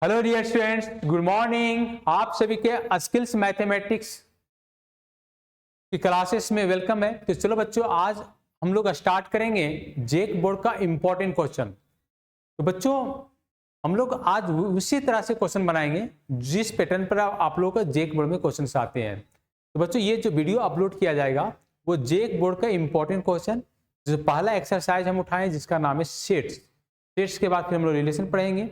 Hello dear students, good morning. आप सभी के स्किल्स मैथमेटिक्स की क्लासेस में वेलकम है। तो चलो बच्चों, आज हम लोग स्टार्ट करेंगे जेक बोर्ड का इंपॉर्टेंट क्वेश्चन। तो बच्चों, हम लोग आज उसी तरह से क्वेश्चन बनाएंगे जिस पैटर्न पर आप लोगों का जेक बोर्ड में क्वेश्चन आते हैं। तो बच्चों, ये जो वीडियो अपलोड किया जाएगा वो जेक बोर्ड का इंपॉर्टेंट क्वेश्चन, जो पहला एक्सरसाइज हम उठाएं जिसका नाम है सेट्स। सेट्स के बाद फिर हम लोग रिलेशन पढ़ेंगे।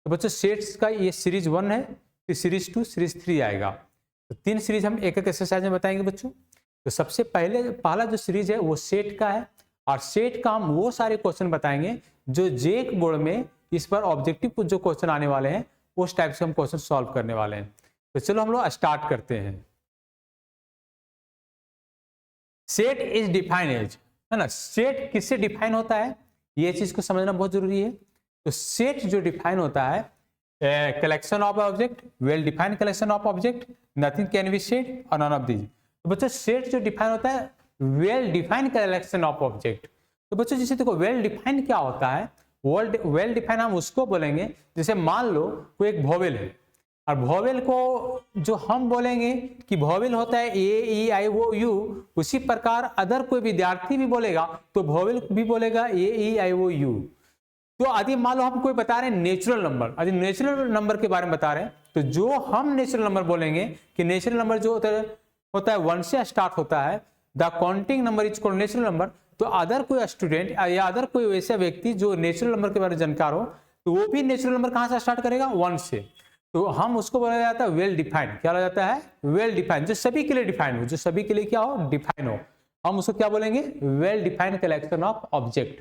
तो बच्चों, सेट्स का ये सीरीज 1 है, फिर सीरीज 2, सीरीज 3 आएगा। तो 3 सीरीज हम एक एक एक्सरसाइज में बताएंगे बच्चों। तो सबसे पहला जो सीरीज है वो सेट का है, और सेट का हम वो सारे क्वेश्चन बताएंगे जो जेक बोर्ड में इस पर ऑब्जेक्टिव जो क्वेश्चन आने वाले हैं उस टाइप से हम क्वेश्चन सॉल्व करने वाले हैं। तो चलो हम लोग स्टार्ट करते हैं। सेट इज डिफाइंड एज, है ना। सेट किससे डिफाइन होता है ये चीज को समझना बहुत जरूरी है। तो सेट जो डिफाइन होता है, collection of object, well defined collection of object, nothing can be set और नॉन ऑफ दीज। तो बच्चों, सेट जो डिफाइन होता है well defined collection of object. तो बच्चों, जैसे देखो वेल डिफाइंड क्या होता है, वेल डिफाइंड हम उसको बोलेंगे जैसे मान लो कोई एक वोवेल है, और वोवेल को जो हम बोलेंगे कि वोवेल होता है ए ई आई ओ यू, उसी प्रकार अदर कोई विद्यार्थी भी बोलेगा तो वोवेल भी बोलेगा ए ई आई ओ यू। तो यदि मान लो हम कोई बता रहे हैं नेचुरल नंबर, यदि नेचुरल नंबर के बारे में बता रहे हैं तो जो हम नेचुरल नंबर बोलेंगे कि नेचुरल नंबर जो होता है 1 से स्टार्ट होता है, the counting number is called natural number. तो अदर कोई स्टूडेंट या अदर कोई वैसा व्यक्ति जो नेचुरल नंबर के बारे में जानकार हो तो वो भी नेचुरल नंबर कहां से स्टार्ट करेगा, 1 से। तो हम उसको बोला जाता है वेल डिफाइंड। क्या बोला जाता है, वेल डिफाइंड, जो सभी के लिए डिफाइंड हो, जो सभी के लिए क्या हो, डिफाइन हो, हम उसको क्या बोलेंगे, well defined collection of object.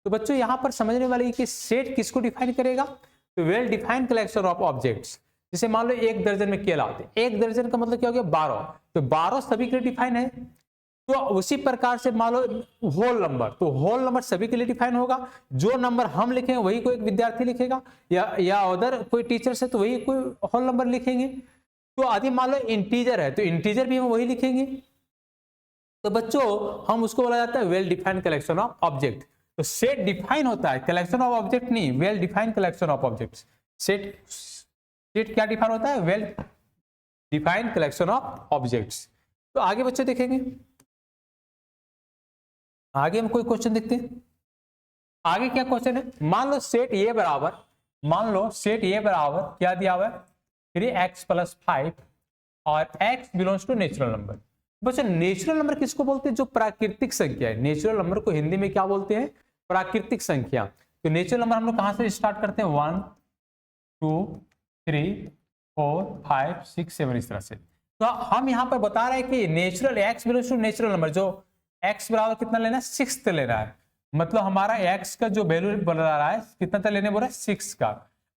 तो बच्चों, यहां पर समझने वाले कि सेट किसको डिफाइन करेगा, तो well defined collection of objects. जैसे मान लो 1 दर्जन में केला होते हैं, 1 दर्जन का मतलब क्या हो गया, 12। तो 12 सभी के लिए डिफाइन है। तो उसी प्रकार से मान लो होल नंबर, तो होल नंबर सभी के लिए डिफाइन होगा। जो नंबर हम लिखेंगे वही कोई एक विद्यार्थी लिखेगा, या अदर कोई टीचर से तो वही कोई होल नंबर लिखेंगे। तो यदि मान लो इंटीजर है तो इंटीजर भी हम वही लिखेंगे। तो बच्चों, हम उसको बोला जाता है well defined collection of object. तो सेट डिफाइन होता है, कलेक्शन ऑफ ऑब्जेक्ट नहीं, well defined collection of objects. Set क्या डिफाइन होता है, well defined collection of objects. तो आगे बच्चों देखेंगे, आगे हम कोई क्वेश्चन देखते हैं। आगे क्या क्वेश्चन है, मान लो सेट ये बराबर, क्या दिया हुआ है, 3x + 5 और x belongs to natural number. बच्चों, नेचुरल नंबर किसको बोलते हैं, जो प्राकृतिक संख्या है। नेचुरल नंबर को हिंदी में क्या बोलते हैं, प्राकृतिक संख्या। तो नेचुरल नंबर हम लोग कहां से स्टार्ट करते हैं, 1 2 3 4 5 6 7 इस तरह से। तो हम यहां पर बता रहे हैं कि natural x belongs to natural number, जो x बराबर कितना लेना है, 6 तक लेना है। मतलब हमारा x का जो वैल्यू बता रहा है कितना तक लेने बोल रहा है, 6 का।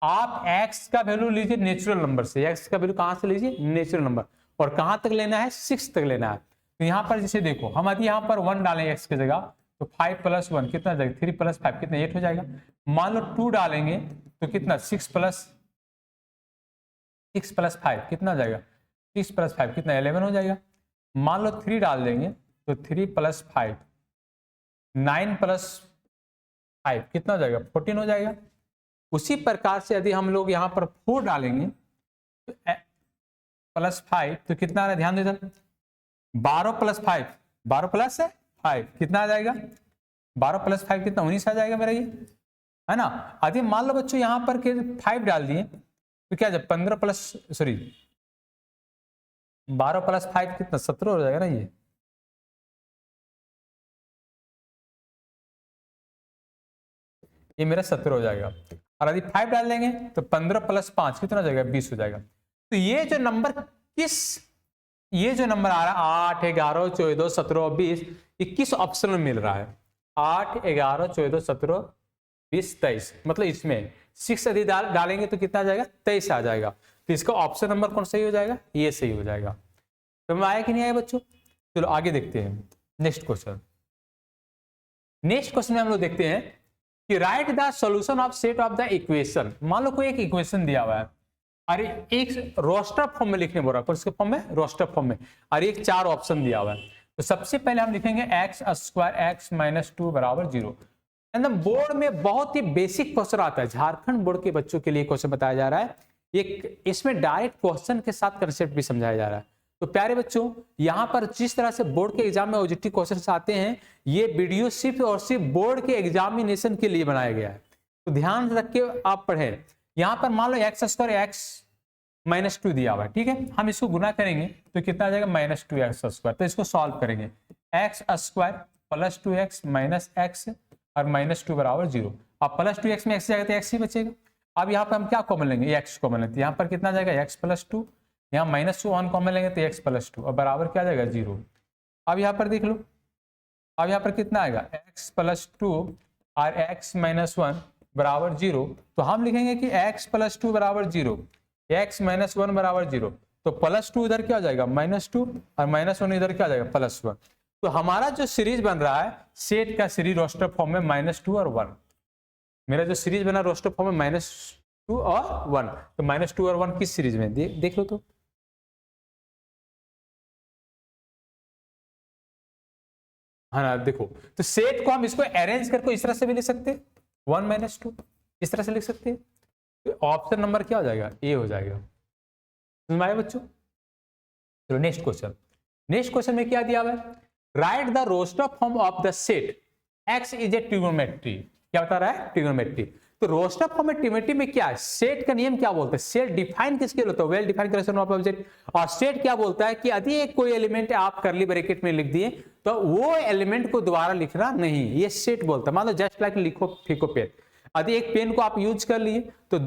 आप x का वैल्यू लीजिए नेचुरल नंबर से, x का वैल्यू कहां से लीजिए, नेचुरल नंबर, और कहां तक लेना है, 6 तक लेना है। तो यहाँ पर जैसे देखो, हम यदि यहाँ पर 1 डालेंगे x की जगह तो 5 + 1 कितना जाएगा, 3 + 5 कितना, 8 हो जाएगा। मान लो 2 डालेंगे तो कितना, 6 + 5 कितना जाएगा, 6 + 5 कितना, 11 हो जाएगा। मान लो 3 डाल देंगे तो 3 + 5 9 + 5 कितना हो जाएगा, 14 हो जाएगा। उसी प्रकार से यदि हम लोग यहाँ पर 4 डालेंगे तो +5 तो कितना आ रहा है, ध्यान देना, 12 + 5, 12 + 5 कितना आ जाएगा, 12 + 5 कितना, 19 आ जाएगा मेरा, ये है ना। यदि मान लो बच्चों यहाँ पर 5 डाल दिए तो क्या जब 12 + 5 कितना, 17 हो जाएगा ना ये। ये मेरा 17 हो जाएगा। और यदि 5 डाल देंगे तो 15 + 5 कितना हो जाएगा, 20 हो जाएगा। तो ये जो नंबर आ रहा है 8 11 14 17 20, ये किस ऑप्शन में मिल रहा है, 8 11 14 17 20 23, मतलब इसमें 6 यदि डालेंगे तो कितना आ जाएगा, 23 आ जाएगा। तो इसका ऑप्शन नंबर कौन सही हो जाएगा, ये सही हो जाएगा। तो मैं आया कि नहीं आया बच्चों। चलो आगे देखते हैं नेक्स्ट क्वेश्चन। नेक्स्ट क्वेश्चन में हम लोग देखते हैं कि right the solution of set of the equation. मान लो कोई एक इक्वेशन दिया हुआ है, अरे एक रोस्टर फॉर्म में लिखने बोल रहा है, कौन से फॉर्म में, रोस्टर फॉर्म में, और एक 4 ऑप्शन दिया हुआ है। तो सबसे पहले हम लिखेंगे x² x - 2 = 0। बोर्ड में बहुत ही बेसिक क्वेश्चन आता है, झारखंड बोर्ड के बच्चों के लिए क्वेश्चन बताया जा रहा है एक इसमें डायरेक्ट क्वेश्चन के साथ कंसेप्ट भी समझाया जा रहा है। तो प्यारे बच्चों, यहाँ पर जिस तरह से बोर्ड के एग्जाम में ऑब्जेक्टिव क्वेश्चंस आते हैं, ये वीडियो सिर्फ और सिर्फ बोर्ड के एग्जामिनेशन के लिए बनाया गया है। तो ध्यान रख के आप पढ़ें। यहाँ पर मान लो एक्स स्क्वायर एक्स माइनस 2 दिया हुआ है, ठीक है। हम इसको गुना करेंगे तो कितना आ जाएगा, -2x²। तो इसको सॉल्व करेंगे, x square plus 2x minus x और -2 बराबर 0। अब +2x में x जाएगा तो x ही बचेगा। अब यहाँ पर हम क्या कॉमन लेंगे, x कॉमन लेते हैं। यहाँ पर कितना जाएगा, x + 2, यहाँ -1 कॉमन लेंगे तो x + 2 और बराबर क्या जाएगा, 0। अब यहाँ पर देख लो, अब यहाँ पर कितना आएगा, x + 2 और x - 1 बराबर 0। तो हम लिखेंगे कि x + 2 बराबर 0, x - 1 बराबर 0। तो +2 इधर क्या हो जाएगा, -2 और -1 इधर क्या हो जाएगा, +1। तो हमारा जो सीरीज बन रहा है सेट का सीरीज रोस्टर फॉर्म में -2 और 1। मेरा जो सीरीज बना रोस्टर फॉर्म में -2 और 1, तो -2 और 1 किस सीरीज में देख लो। तो हाँ ना, देखो, तो सेट को हम इसको अरेंज करके इस तरह से भी लिख सकते हैं, 1 - 2 इस तरह से लिख सकते हैं। तो ऑप्शन नंबर क्या हो जाएगा, ए हो जाएगा। समझ आया बच्चों। चलो नेक्स्ट क्वेश्चन। नेक्स्ट क्वेश्चन में क्या दिया हुआ है, write the roster form of the set X is a trigonometry. क्या बता रहा है, ट्रिगोनोमेट्री। तो रोस्टर फॉर्म में ट्रिगोनोमेट्री में क्या है, सेट का नियम क्या बोलता है, सेट डिफाइन किसके लिए होता है, well defined collection of object. और सेट क्या बोलता है कि यदि एक कोई एलिमेंट आप करली ब्रैकेट में लिख दिए तो वो एलिमेंट को दोबारा लिखना नहीं, ये सेट बोलता है। मान लो जस्ट लाइक लिखो फेंको पेन, यदि एक पेन को आप यूज कर लिए तो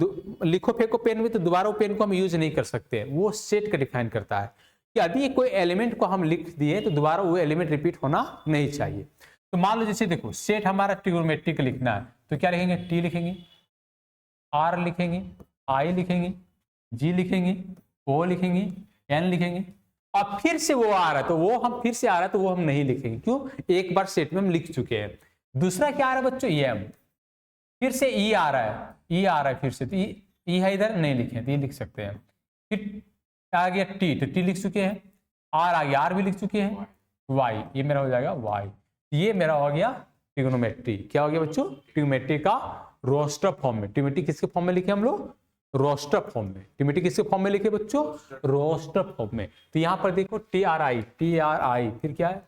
लिखो फेंको पेन में, तो दोबारा वो पेन को हम यूज नहीं कर सकते। वो सेट का डिफाइन करता है कि यदि कोई एलिमेंट को हम लिख दिए तो दोबारा वो एलिमेंट रिपीट होना नहीं चाहिए। तो मान लो जैसे देखो, सेट हमारा ट्रिगोनोमेट्री का लिखना है, तो क्या लिखेंगे, टी लिखेंगे, आर लिखेंगे, आई लिखेंगे, जी लिखेंगे, ओ लिखेंगे, एन लिखेंगे। और फिर से वो आ रहा है तो वो हम फिर से आ रहा है तो वो हम नहीं लिखेंगे, क्यों, एक बार सेट में हम लिख चुके हैं। दूसरा क्या आ रहा है बच्चों, एम, फिर से ई आ रहा है, ई आ रहा है फिर से, तो ई है इधर नहीं लिखे तो ये लिख सकते हैं। फिर आ गया टी, तो टी लिख चुके हैं, आर आ गया, आर भी लिख चुके हैं, वाई, ये मेरा हो जाएगा वाई। ये मेरा हो गया ट्रिगोनोमेट्री। क्या हो गया बच्चों, ट्रिगोनोमेट्री का रोस्टर फॉर्म में। ट्रिगोनोमेट्री किसके फॉर्म में लिखे हम लोग, रोस्टर फॉर्म में। ट्रिगोनोमेट्री किसके फॉर्म में लिखे बच्चों, रोस्टर फॉर्म में। तो यहाँ पर देखो टी आर आई, फिर क्या है,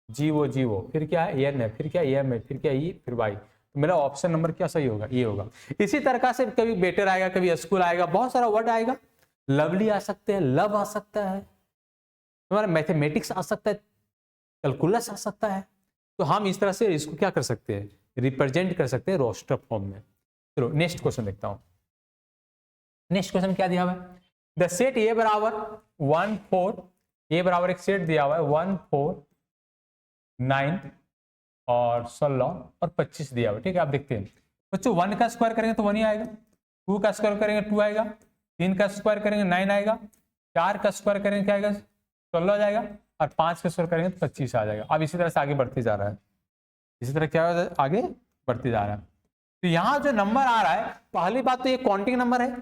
जी वो, फिर क्या है, एन है, फिर क्या एम है, फिर क्या ई, फिर वाई। तो मेरा ऑप्शन नंबर क्या सही होगा, ये होगा। इसी तरह से कभी बेटर आएगा, कभी स्कूल आएगा, बहुत सारा वर्ड आएगा, लवली आ सकते हैं, लव आ सकता है, तुम्हारा मैथमेटिक्स आ सकता है, कैलकुलस आ सकता है। तो हम इस तरह से इसको क्या कर सकते हैं, रिप्रेजेंट कर सकते हैं रोस्टर फॉर्म में। चलो नेक्स्ट क्वेश्चन देखता हूं। नेक्स्ट क्वेश्चन क्या दिया हुआ है, द सेट ए बराबर 1 4, ए बराबर एक सेट दिया हुआ है 1 4 9 और 16 और 25 दिया हुआ है, ठीक है। आप देखते हैं बच्चों, 1 का स्क्वायर करेंगे तो 1 ही आएगा, 2 का स्क्वायर करेंगे 2 आएगा, 3 का स्क्वायर करेंगे 9 आएगा, 4 का स्क्वायर करेंगे क्या आएगा, 16 जाएगा, और 5 का स्क्वायर करेंगे तो 25 आ जाएगा। अब इसी तरह से आगे बढ़ते जा रहा है, इसी तरह क्या आगे बढ़ते जा रहा है। तो यहाँ जो नंबर आ रहा है, पहली बात तो ये काउंटिंग नंबर है।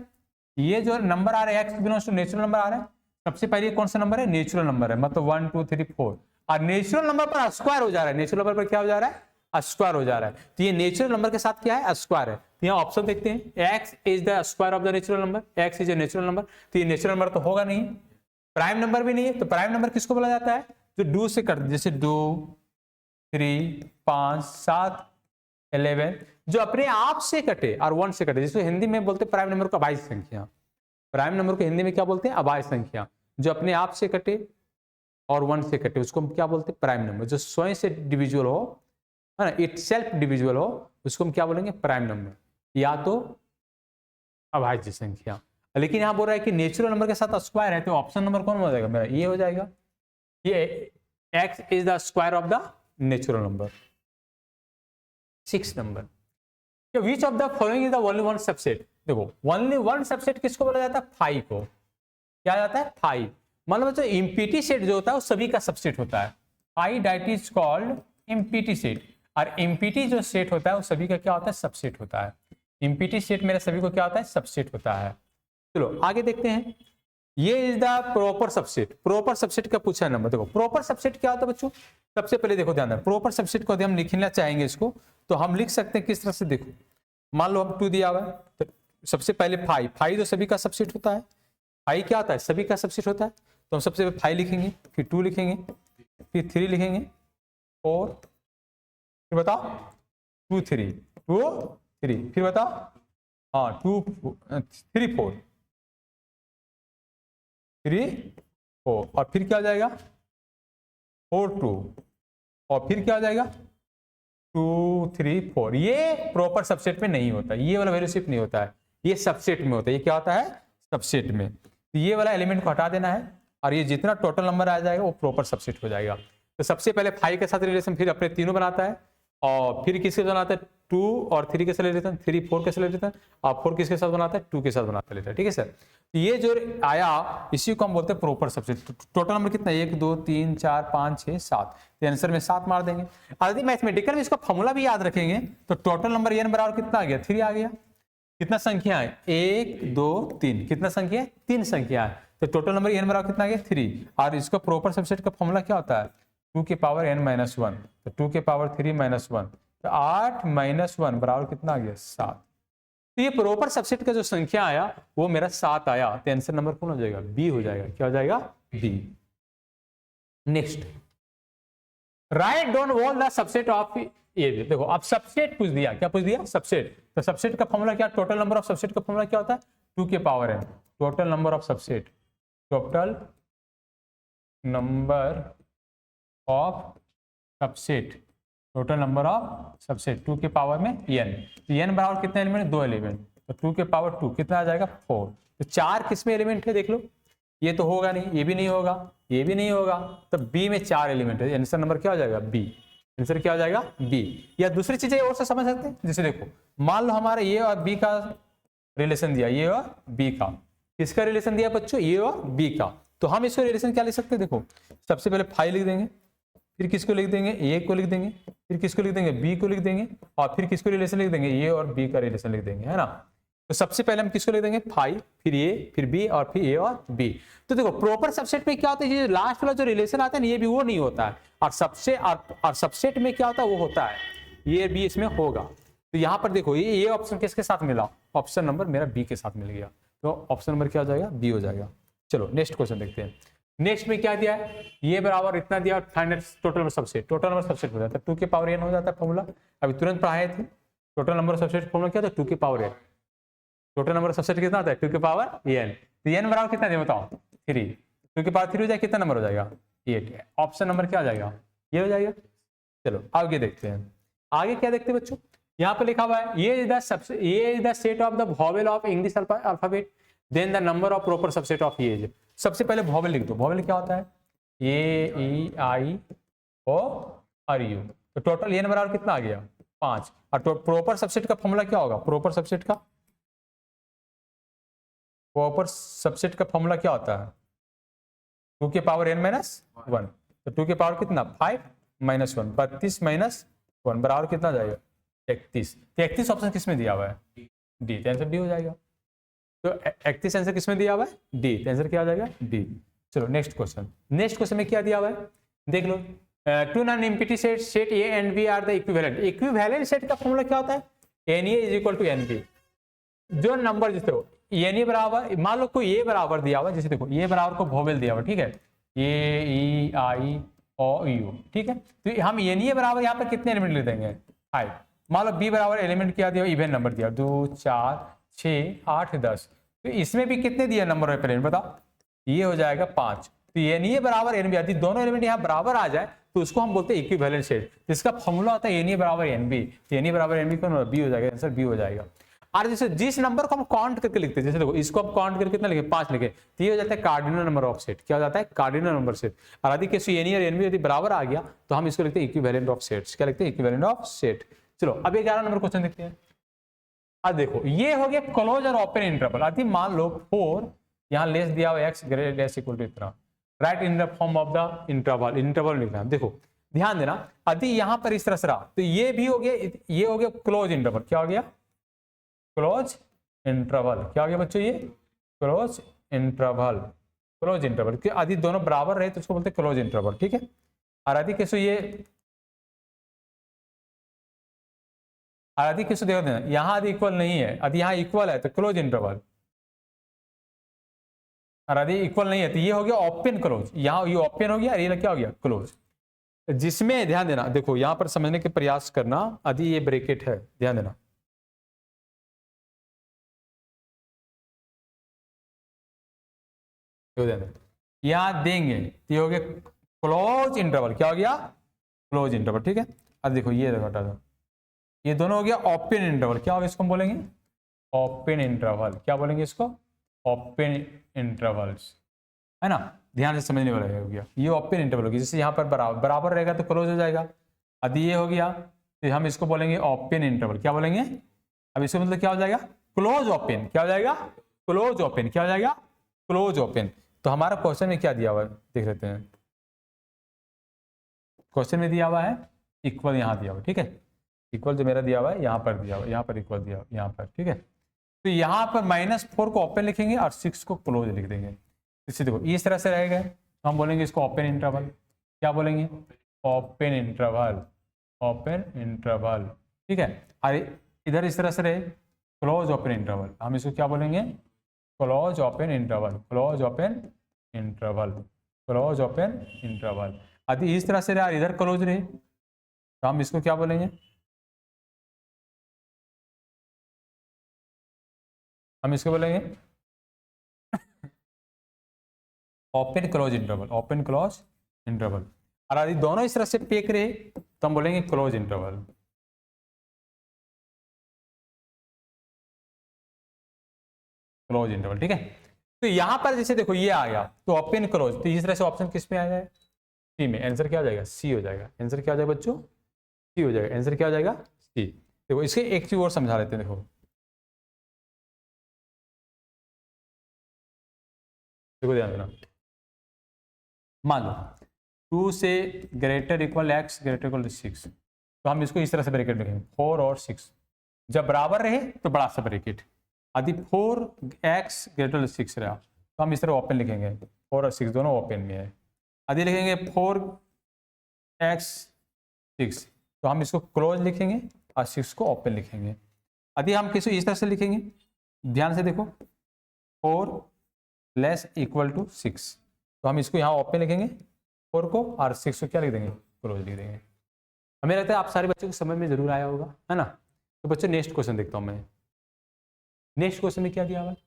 ये जो नंबर आ रहा है X belongs to natural number आ रहा है, सबसे पहले कौन सा नंबर है, नेचुरल नंबर है, मतलब 1 2 3 4। और नेचुरल नंबर पर स्क्वायर हो जा रहा है, नेचुरल नंबर पर क्या हो जा रहा है, स्क्वायर हो जा रहा है। तो ये नेचुरल नंबर के साथ क्या है, स्क्वायर है। तो यहाँ ऑप्शन देखते हैं, x is the square of the natural number, x is a natural number. तो ये नेचुरल नंबर तो होगा नहीं, प्राइम नंबर भी नहीं है। तो प्राइम नंबर किसको बोला जाता है, जो 2 से कर, जैसे 2 3 5 7 11, जो अपने आप से कटे और 1 से कटे, जिसको हिंदी में बोलते हैं प्राइम नंबर को अभाज्य संख्या। प्राइम नंबर को हिंदी में क्या बोलते हैं, अभाज्य संख्या। जो अपने आप से कटे और 1 से कटे उसको हम क्या बोलते हैं, प्राइम नंबर। जो स्वयं से डिविजुअल हो, है ना, इट सेल्फ डिविजुअल हो, उसको हम क्या बोलेंगे, प्राइम नंबर या तो अभाज्य संख्या। लेकिन यहाँ बोल रहा है कि नेचुरल नंबर के साथ स्क्वायर है, तो ऑप्शन नंबर कौन हो जाएगा मेरा, ये हो जाएगा, ये x is the square of the natural number. 6 number, which of the following is the only one subset. देखो ओनली वन सबसेट किसको बोला जाता है, फाई को। क्या जाता है, फाई। मतलब जो इम्पीटी सेट जो होता है वो सभी का सबसेट होता है। Phi that is called empty set. और इम्पीटी जो सेट होता है वो सभी का क्या होता है, सबसेट होता है। इम्पीटी सेट मेरा सभी को क्या होता है, सबसेट होता है। चलो आगे देखते हैं, ये is the proper subset. Proper subset का पूछा है नंबर। देखो प्रॉपर सबसेट क्या होता है बच्चों, सबसे पहले देखो ध्यान दें, प्रॉपर सबसेट को यदि हम लिखना चाहेंगे इसको, तो हम लिख सकते हैं किस तरह से। देखो मान लो हम 2 दिया हुआ है, तो सबसे पहले फाइव, फाइव तो सभी का सबसेट होता है, फाइव क्या होता है, सभी का सबसेट होता है। तो हम सबसे पहले फाइव लिखेंगे, फिर 2 लिखेंगे, फिर 3 लिखेंगे, 4, फिर बताओ 2 3 2 3, फिर बताओ हाँ 2 3 4 3 4, और फिर क्या हो जाएगा 4 2, और फिर क्या हो जाएगा 2 3 4। ये प्रॉपर सबसेट में नहीं होता, ये वाला वैल्यू शिफ्ट नहीं होता है, ये सबसेट में होता है। ये क्या होता है, सबसेट में। तो ये वाला एलिमेंट को हटा देना है, और ये जितना टोटल नंबर आ जाएगा वो प्रॉपर सबसेट हो जाएगा। तो सबसे पहले 5 के साथ रिलेशन, फिर अपने तीनों बनाता है, और फिर किसके साथ बनाता है 2 और 3 के साथ ले लेता है, 3 4 के साथ ले लेता है, और 4 किसके साथ बनाता है 2 के साथ बनाता लेता है। ठीक है सर, तो ये जो आया इसी को हम बोलते हैं प्रॉपर सबसेट। टोटल नंबर कितना है 1 2 3 4 5 6 7, तो आंसर में 7 मार देंगे। यदि मैथमेटिकल में इसका फॉर्मूला भी याद रखेंगे तो टोटल नंबर n बराबर कितना आ गया 3 आ गया। कितना संख्या है 1 2 3, कितना संख्या है 3 संख्या है, तो टोटल नंबर n बराबर कितना आ गया 3। और इसका प्रॉपर सबसेट का फॉर्मूला क्या होता है 2 के पावर n माइनस 1, तो 2 के पावर 3 माइनस 1, तो 8 माइनस 1 बराबर कितना आ गया 7। तो ये प्रॉपर सबसेट का जो संख्या आया वो मेरा 7 आया, तो आंसर नंबर कौन हो जाएगा बी हो जाएगा। क्या हो जाएगा B. Next, write down all the subset of ये। देखो अब सबसेट पूछ दिया, क्या पूछ दिया सबसेट, तो सबसेट का फॉर्मूला क्या, टोटल नंबर ऑफ सबसेट का फॉर्मूला क्या होता है 2 के power n, total number of subset, total number of subset, total number of subset 2 के पावर में n, तो n बराबर कितने एलिमेंट 2 एलिमेंट, तो 2 के पावर 2 कितना आ जाएगा 4। तो 4 किसमें एलिमेंट है देख लो, ये तो होगा नहीं, ये भी नहीं होगा, ये भी नहीं होगा, तो बी में 4 एलिमेंट है, आंसर नंबर क्या हो जाएगा बी। आंसर क्या हो जाएगा बी। या दूसरी चीजें और से समझ सकते हैं, जैसे देखो मान लो हमारे ये और बी का रिलेशन दिया, ये और बी का, किसका रिलेशन दिया बच्चों ये और बी का, तो हम इसको रिलेशन क्या लिख सकते हैं, देखो सबसे पहले 5 लिख देंगे, फिर किसको लिख देंगे ए को लिख देंगे, फिर किसको लिख देंगे बी को लिख देंगे, और फिर किसको रिलेशन लिख देंगे ए और बी का रिलेशन लिख देंगे, है ना। तो सबसे पहले हम किसको लिख देंगे 5, फिर ए, फिर बी, और फिर ए और बी। तो देखो प्रॉपर सबसेट में क्या होता है, ये लास्ट वाला जो रिलेशन आता है ना ये भी वो नहीं होता है, और सबसेट में क्या होता है वो होता है, ये बी इसमें होगा। तो यहाँ पर देखो ये ऑप्शन किसके साथ मिला, ऑप्शन नंबर मेरा बी के साथ मिल गया, तो ऑप्शन नंबर क्या हो जाएगा बी हो जाएगा। चलो नेक्स्ट क्वेश्चन देखते हैं। नेक्स्ट में क्या दिया है, ये बराबर इतना दिया, find total number subset, total number subset हो जाता है 2 के पावर n हो जाता है फॉर्मूला, अभी तुरंत पढ़ाए थे। टोटल नंबर सबसेट फॉर्मूला क्या था 2 के power n, total number subset कितना आता है 2 के पावर n, तो n बराबर कितना दिया बताओ 3, 2 के पावर 3 हो जाए कितना नंबर हो जाएगा 8, ऑप्शन नंबर क्या हो जाएगा ये हो जाएगा। चलो आगे देखते हैं, आगे क्या देखते हैं बच्चों, यहाँ पे लिखा हुआ है ये is the set of the vowel of English alphabet, then the number of proper subset of ये। सबसे पहले वॉवेल लिख दो, वॉवेल क्या होता है ए ई आई ओ और यू, तो टोटल n बराबर कितना आ गया 5, और प्रॉपर सबसेट का फॉर्मूला क्या होगा, प्रॉपर सबसेट का फॉर्मूला क्या होता है 2 के पावर n माइनस 1, तो 2 के पावर कितना 5 माइनस 1, 32 माइनस 1 बराबर कितना जाएगा 31, तो 31 ऑप्शन किसमें दिया हुआ है डी, तो आंसर डी हो जाएगा। तो 31 आंसर किसमें दिया हुआ है डी, तो आंसर क्या हो जाएगा डी। चलो नेक्स्ट क्वेश्चन में क्या दिया हुआ है देख लो, two non empty set A and B are the equivalent set का फॉर्मूला क्या होता है N A is equal to N B. जो नंबर जैसे हो एन ए बराबर, मान लो कोई ए बराबर दिया हुआ, जैसे देखो ए बराबर को वोवेल दिया हुआ, ठीक है ए ई आई ओ यू, ठीक है, तो हम एन ए बराबर यहाँ पर कितने एलिमेंट लिख देंगे 5। मान लो बी बराबर एलिमेंट क्या दिया इवन नंबर दिया 2 4 6 8 10, तो इसमें भी कितने दिया नंबर ऑफ एलिमेंट बताओ, ये हो जाएगा 5। तो एन ए बराबर एन बी, यदि दोनों एलिमेंट यहाँ बराबर आ जाए तो उसको हम बोलते हैं इक्विवेलेंट सेट, जिसका फॉर्मूला होता है एन ए बराबर एन बी, एन ए बराबर एन बी कौन बी हो जाएगा, आंसर बी हो जाएगा। और जैसे जिस नंबर को हम काउंट करके लिखते हैं, जैसे देखो इसको हम काउंट करके कितना लिखे 5 लिखे, तो ये हो जाता है कार्डिनल नंबर ऑफ सेट, क्या हो जाता है कार्डिनल नंबर सेट। और यदि किसी एन ए और एन बी यदि बराबर आ गया तो हम इसको लिखते हैं इक्विवेलेंट ऑफ सेट्स, क्या लिखते हैं इक्विवेलेंट ऑफ सेट। चलो अब 11 नंबर क्वेश्चन देखते हैं। अब देखो ये हो गया क्लोज और ओपन इंटरवल, यदि मान लो 4 यहाँ लेस दिया हुआ x greater less equal to इतना, write in the form of the interval लिखना है। देखो ध्यान देना, यदि यहाँ पर इस तरह से रहा तो ये भी हो गया, ये हो गया क्लोज इंटरवल, क्या हो गया क्लोज इंटरवल, क्या हो गया बच्चों ये क्लोज इंटरवल। यदि दोनों बराबर रहे तो उसको बोलते हैं क्लोज इंटरवल, ठीक है। और यदि कैसे ये और यदि किसी देखो देना यहाँ यदि इक्वल नहीं है, यदि यहाँ इक्वल है तो क्लोज इंटरवल, और यदि इक्वल नहीं है तो ये हो गया ओपन क्लोज, यहाँ ये ओपन हो गया और ये क्या हो गया क्लोज। जिसमें ध्यान देना, देखो यहां पर समझने के प्रयास करना, यदि ये ब्रैकेट है, ध्यान देना, यहां देंगे ये हो गया क्लोज इंटरवल, क्या हो गया क्लोज इंटरवल, ठीक है। अब देखो ये हटा दो, ये दोनों हो गया ओपन इंटरवल, क्या होगा इसको हम बोलेंगे ओपन इंटरवल, क्या बोलेंगे इसको ओपन इंटरवल्स, है ना। ध्यान से समझने वाला हो गया, ये ओपन इंटरवल होगी, जैसे यहाँ पर बराबर बराबर रहेगा तो क्लोज हो जाएगा। यदि ये हो गया तो हम इसको बोलेंगे ओपन इंटरवल, क्या बोलेंगे, अब इसको मतलब क्या हो जाएगा क्लोज ओपन, क्या हो जाएगा क्लोज ओपन, क्या हो जाएगा क्लोज ओपन। तो हमारा क्वेश्चन में क्या दिया हुआ है देख लेते हैं, क्वेश्चन में दिया हुआ है इक्वल, यहाँ दिया हुआ, ठीक है, इक्वल जो मेरा दिया हुआ है यहाँ पर दिया हुआ, यहाँ पर इक्वल दिया हुआ, यहाँ पर, ठीक है। तो यहाँ पर -4 को ओपन लिखेंगे और 6 को क्लोज लिख देंगे। इससे देखो इस तरह से रहेगा, तो हम बोलेंगे इसको ओपन इंटरवल, क्या बोलेंगे ओपन इंटरवल, ओपन इंटरवल, ठीक है। और इधर इस तरह से रहे क्लोज ओपन इंटरवल, हम इसको क्या बोलेंगे close open interval, close open interval, close open interval. यदि इस तरह से रहे इधर क्लोज रहे तो हम इसको क्या बोलेंगे, हम इसको बोलेंगे open close interval, open close interval. और यदि दोनों इस तरह से पेक रहे तो हम बोलेंगे क्लोज इंटरवल, क्लोज इंटरवल, ठीक है। तो यहां पर जैसे देखो ये आ गया तो ओपन क्लोज, तो इस तरह से ऑप्शन किस में आ जाए सी में, आंसर क्या हो जाएगा सी हो जाएगा, आंसर क्या हो जाएगा बच्चों सी हो जाएगा, आंसर क्या हो जाएगा सी। देखो इसके एक चीज और समझा लेते हैं, देखो ध्यान देना, मान लो 2 से greater equal x greater equal to 6, तो हम इसको इस तरह से ब्रैकेट लिखेंगे 4 और 6, जब बराबर रहे तो बड़ा सा ब्रैकेट, यदि 4x ग्रेटर टू 6 रहा तो हम इस तरह ओपन लिखेंगे, 4 और 6 दोनों ओपन में है। यदि लिखेंगे 4x 6 तो हम इसको क्लोज लिखेंगे और 6 को ओपन लिखेंगे। यदि हम किसी इस तरह से लिखेंगे, ध्यान से देखो 4 लेस इक्वल टू 6, तो हम इसको यहाँ ओपन लिखेंगे 4 को और 6 को क्या लिख देंगे क्लोज लिख देंगे। हमें लगता है आप सारे बच्चों को समझ में जरूर आया होगा, है ना। तो बच्चों नेक्स्ट क्वेश्चन देखता हूँ मैं, नेक्स्ट क्वेश्चन में क्या दिया हुआ है,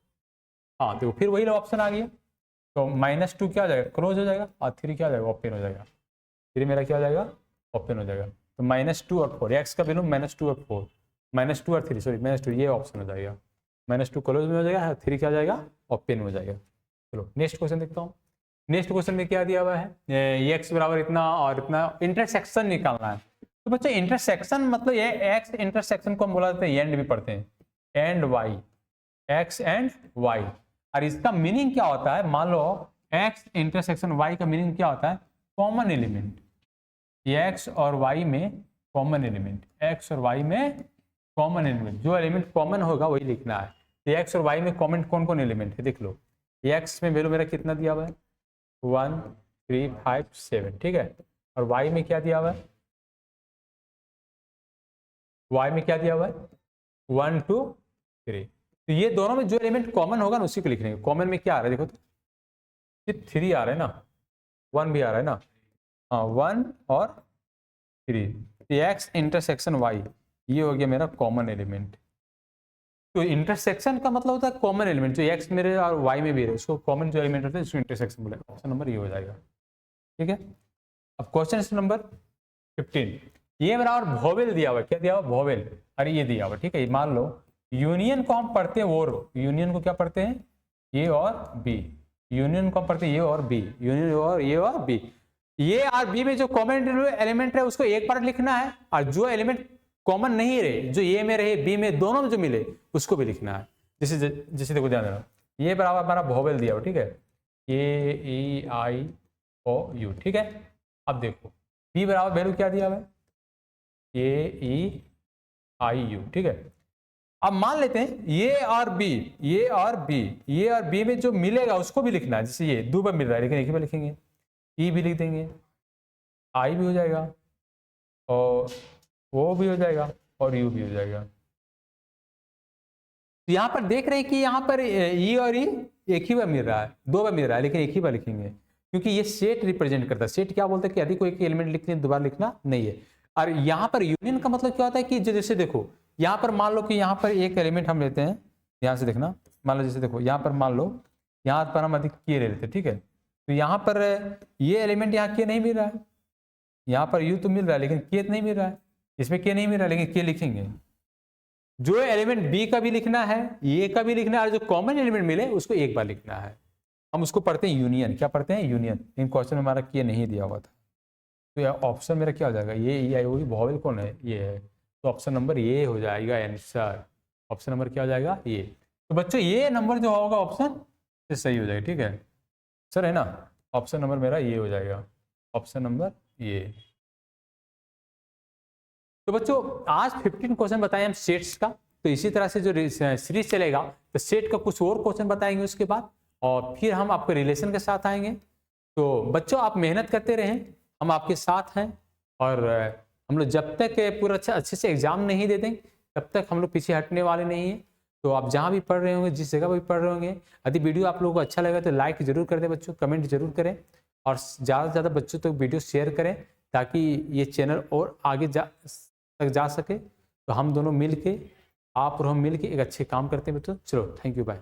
हाँ देखो फिर वही ऑप्शन आ गया, तो -2 क्या हो जाएगा क्लोज हो जाएगा और 3 क्या हो जाएगा ओपन हो जाएगा, 3 मेरा क्या हो जाएगा ओपन हो जाएगा। तो -2 और 4, एक्स का वैल्यू -2 और 4, -2 और 3 सॉरी -2 ये ऑप्शन हो जाएगा, -2 क्लोज में हो जाएगा, 3 क्या हो जाएगा ओपन हो जाएगा। चलो नेक्स्ट क्वेश्चन देखता हूँ, नेक्स्ट क्वेश्चन में क्या दिया हुआ है x बराबर इतना और इतना, इंटरसेक्शन निकालना है। तो बच्चों इंटरसेक्शन मतलब ये x इंटरसेक्शन को हम बोला जाते हैं एंड भी पढ़ते हैं, and y, x and y, और इसका मीनिंग क्या होता है, मान लो x इंटरसेक्शन y का मीनिंग क्या होता है कॉमन एलिमेंट, x और y में कॉमन एलिमेंट, x और y में कॉमन एलिमेंट, जो एलिमेंट कॉमन होगा वही लिखना है। तो x और y में कॉमन कौन कौन एलिमेंट है देख लो, x में वैल्यू मेरा कितना दिया हुआ है 1 3 5 7, ठीक है, और y में क्या दिया हुआ है, y में क्या दिया हुआ है 1 2 3, तो ये दोनों में जो एलिमेंट कॉमन होगा ना उसी को लिखने, कॉमन में क्या आ रहा है देखो तो ये 3 आ रहा है ना, 1 भी आ रहा है ना, हाँ 1 और 3, x इंटरसेक्शन y ये हो गया मेरा कॉमन एलिमेंट। तो इंटरसेक्शन का मतलब होता है कॉमन एलिमेंट, जो x मेरे और y में भी है उसको कॉमन जो एलिमेंट होता है उसको इंटरसेक्शन बोले, ऑप्शन नंबर ये हो जाएगा, ठीक है। अब क्वेश्चन नंबर 15, ये बराबर वोवेल दिया हुआ, क्या दिया हुआ वोवेल, अरे ये दिया हुआ, ठीक है। मान लो यूनियन को हम पढ़ते हैं और, यूनियन को क्या पढ़ते हैं ए और बी, यूनियन को हम पढ़ते हैं ए और बी, यूनियन और ए और बी, ये और बी में जो कॉमन एलिमेंट है उसको एक बार लिखना है, और जो एलिमेंट कॉमन नहीं रहे जो ए में रहे बी में दोनों में जो मिले उसको भी लिखना है। जैसे जैसे देखो ध्यान देना, ये बराबर हमारा वोवेल दिया हुआ, ठीक है, ए ई आई ओ यू, ठीक है। अब देखो बी बराबर वैल्यू क्या दिया हुआ है ए ई आई यू, ठीक है। अब मान लेते हैं ये और बी, ये और बी, ये और बी में जो मिलेगा उसको भी लिखना है, जैसे ये 2 बार मिल रहा है लेकिन एक ही बार लिखेंगे, ई भी लिख देंगे, आई भी हो जाएगा और वो भी हो जाएगा और यू भी हो जाएगा। तो यहाँ पर देख रहे हैं कि यहाँ पर ई और ई एक ही बार मिल रहा है, 2 बार मिल रहा है, लेकिन एक ही बार लिखेंगे क्योंकि ये सेट रिप्रेजेंट करता है। सेट क्या बोलता है कि यदि कोई एक एलिमेंट लिखते हैं दोबारा लिखना नहीं है। और यहाँ पर यूनियन का मतलब क्या होता है कि जैसे देखो यहाँ पर मान लो कि यहाँ पर एक एलिमेंट हम लेते हैं, यहाँ से देखना, मान लो जैसे देखो यहाँ पर मान लो यहाँ पर हम अधिक के ले लेते हैं, ठीक है। तो यहाँ पर ये एलिमेंट यहाँ के नहीं मिल रहा है, यहाँ पर यू तो मिल रहा है लेकिन के नहीं मिल रहा है, इसमें के नहीं मिल रहा है लेकिन के लिखेंगे। जो एलिमेंट बी का भी लिखना है, ए का भी लिखना है, और जो कॉमन एलिमेंट मिले उसको एक बार लिखना है। हम उसको पढ़ते हैं यूनियन। क्या पढ़ते हैं? यूनियन। इन क्वेश्चन में हमारा के नहीं दिया हुआ था, तो यह ऑप्शन मेरा क्या हो जाएगा? ये ई आई ओ यू वोवेल कौन है? ये है, तो ऑप्शन नंबर ये हो जाएगा आंसर। ऑप्शन नंबर क्या हो जाएगा? ये। तो बच्चों ये नंबर जो होगा ऑप्शन से सही हो जाएगा, ठीक है सर, है ना। ऑप्शन नंबर मेरा ये हो जाएगा, ऑप्शन नंबर ये। तो बच्चों आज 15 क्वेश्चन बताए हम सेट्स का। तो इसी तरह से जो सीरीज चलेगा तो सेट का कुछ और क्वेश्चन बताएंगे उसके बाद, और फिर हम आपको रिलेशन के साथ आएंगे। तो बच्चों आप मेहनत करते रहें, हम आपके साथ हैं, और हम लोग जब तक पूरा अच्छे से एग्जाम नहीं दे दें तब तक हम लोग पीछे हटने वाले नहीं हैं। तो आप जहाँ भी पढ़ रहे होंगे, जिस जगह पर भी पढ़ रहे होंगे, यदि वीडियो आप लोगों को अच्छा लगा तो लाइक जरूर कर दें बच्चों, कमेंट जरूर करें, और ज़्यादा से ज़्यादा बच्चों तक वीडियो शेयर करें ताकि ये चैनल और आगे तक जा सके। तो हम दोनों मिल के, आप और हम मिल के एक अच्छे काम करते हैं बच्चों। चलो, थैंक यू, बाय।